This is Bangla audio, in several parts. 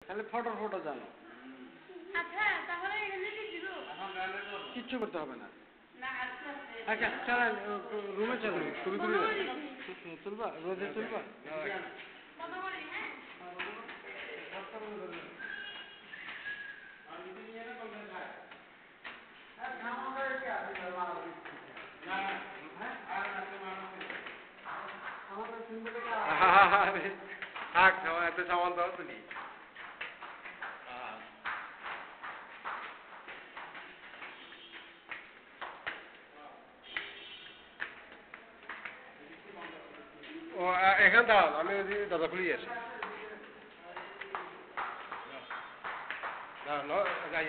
তাহলে ফটো ফটো জানো। আচ্ছা তাহলে এখানে কি দিব? কিচ্ছু করতে হবে না। আচ্ছা চলেন রুমে চলেন, শুরু করি। তুলবা রোদে তুলবা। থাক এত সামান দাও তুমি। ও এখানে দাঁড়ান, আমি ওই দরজা খুলিয়ে আসি। যাই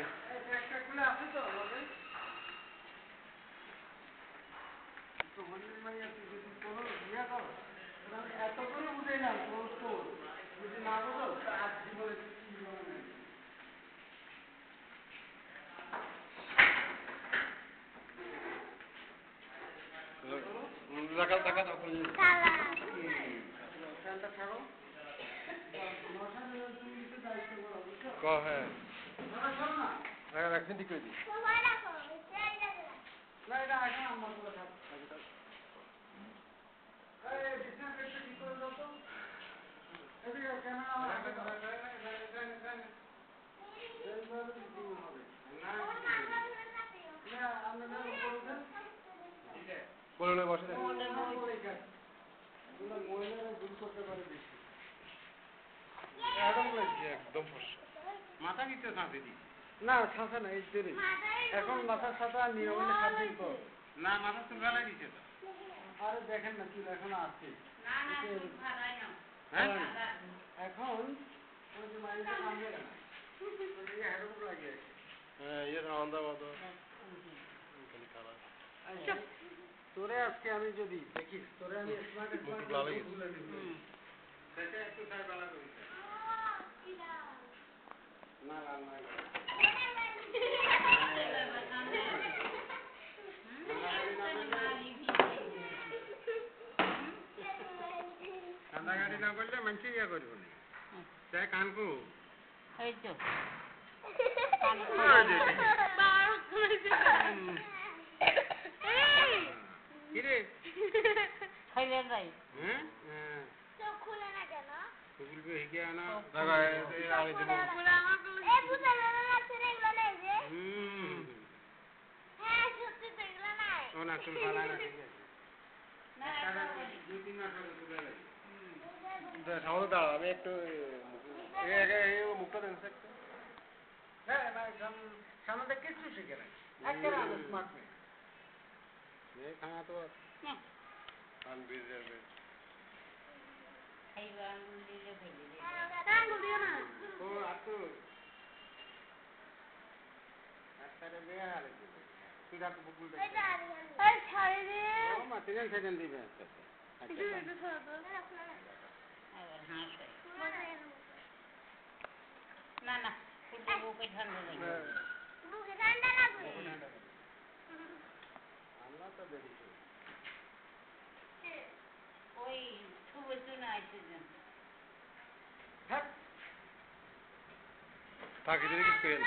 এত করে উঠে না যদি না বোঝো আজ জীবনে একদিন ঠিক করে দিই। বলে বসে মহিলারা ভুল করতে পারে বেশি। একদম মাথা নিতে ছাঁচে দিই না, ছাঁচা না এই জন্য এখন মাথার ছাঁচা নিয়ে হলে 7 দিন পর না, মাথা চুল ফেলাই দিচ্ছে তো। আরে দেখেন না চুল এখনো আছে। এখন ওই যে মাইনটা নামবে না, হেডফোন লাগিয়ে তোরে আজকে আমি যদি দেখিস তোরে আমি স্মার্ট একটু সাই বালা করি না লাল নাই কান্দাগাড়ি না করলে মানুষ ইয়া করবো না। তাই কানকু এই তো কিরে খাইলেন নাই? হ্যাঁ চোখ খুলে না কেন? খুলবে হিগে না দাদা এই আরে দেব খুলে আমাকে এই বুঝা না লাগছে রে এগুলো নাই যে হ্যাঁ সত্যি তো এগুলো নাই ও না চুল ফালা না ঠিক আছে না তাহলে 2-3 মাস আগে তুলে লাই সামনে দাঁড়া আমি একটু এই মুখটা দেন একটা হ্যাঁ না সামনে কিছু শিখে না একটা স্মার্ট মেয়ে ये खाना तो अनबिजर्व खाइबा आंगुलिले खाइले आंगुल दियो ना ओ आतो আরে বেয়া আরে তুই রাত বুকুল দে এই ছাড়ে দে ও মা 3 সেকেন্ড দিবে আচ্ছা আচ্ছা এটা ছাড় দাও আবার হাস না না পুরো বুকে ঠান্ডা লাগে বুকে ঠান্ডা লাগবে আমরা তো দেখি ওই শুভেচ্ছা না আইছে যেন হ্যাঁ তাকে দিলে কি পেল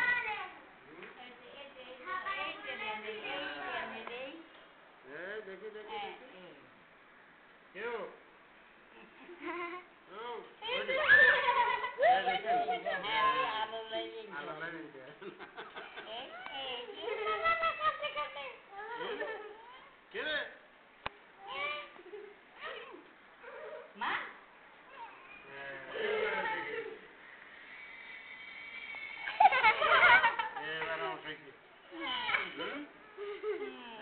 এই দেখি দেখি কেউ ও হ্যাঁ আলো লাইনি আলো লাইনি এই কে রে মা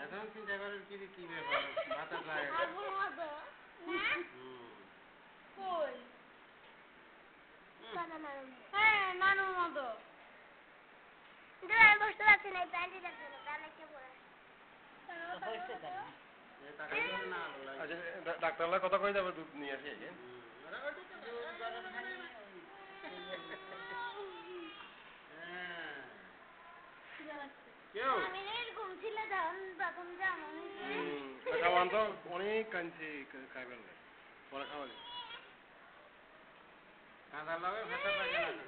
এখন চিন্তা করেন কি ব্যাপার মাথা যায় কই হ্যাঁ নানু মতো আমি বসতে পারছি না প্যান্টি দেখতে প্যান্টে পরে আচ্ছা ডাক্তাররা কথা কই যাবে দুধ নিয়ে আসি অনেক কাঁদছে খাইবেন পরে খাওয়ালে কাঁদার লাগে ভাষা পাইবে না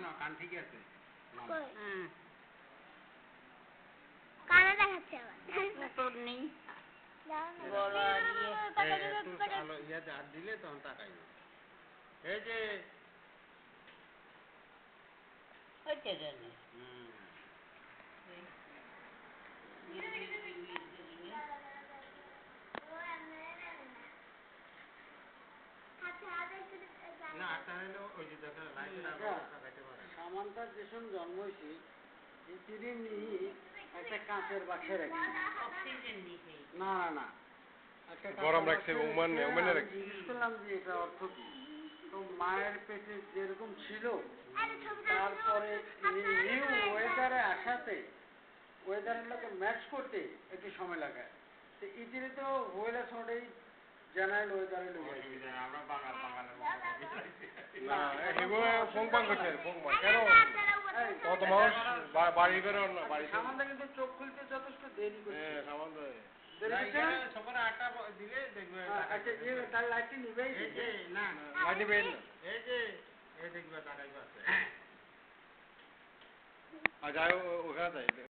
না কান ঠিকই আছে কানে দেখাচ্ছে আবার মোটর নেই ইয়াতে হাত দিলে তখন তাকাইবে এই যে হচ্ছে জানি না আটটা হইলেও ওই যে দেখা লাইটের আলো তাকাইতে পারে না। সামান্তার যেসব জন্ম হয়েছে এই তিরিম নিয়ে একটা কাঁচের বাক্সে রাখছে অক্সিজেন দিছে না না না একটা গরম কাঁচের রাখছে, বাক্সে ওমান রেখে ওমানে আমি রাখছে। জিজ্ঞেস করলাম যে এটা অর্থ কি তো মায়ের পেটে যেরকম ছিল তারপরে নিউ ওয়েদারে আসাতে ওয়েদারের লোকে ম্যাচ করতে একটু সময় লাগায় তো ইতিরে তো হইলে ছোটেই জেনারেল ওয়েদারে লেগে অসুবিধা নেই, আমরা বাঙালের মতো না এগুলো ফোন পান করছে ফোন কেন কত মানুষ বাড়ি বেরোন না বাড়ি সামান্য কিন্তু চোখ খুলতে যথেষ্ট দেরি করছে হ্যাঁ সামান দেরি করছে না? সকালে 8টা দিলে দেখবে আচ্ছা তার লাইটটি নিবেই এই যে না লাইটে বের না এই যে এই দেখবে তাকাইবা আছে আর যাই ওখানে যাই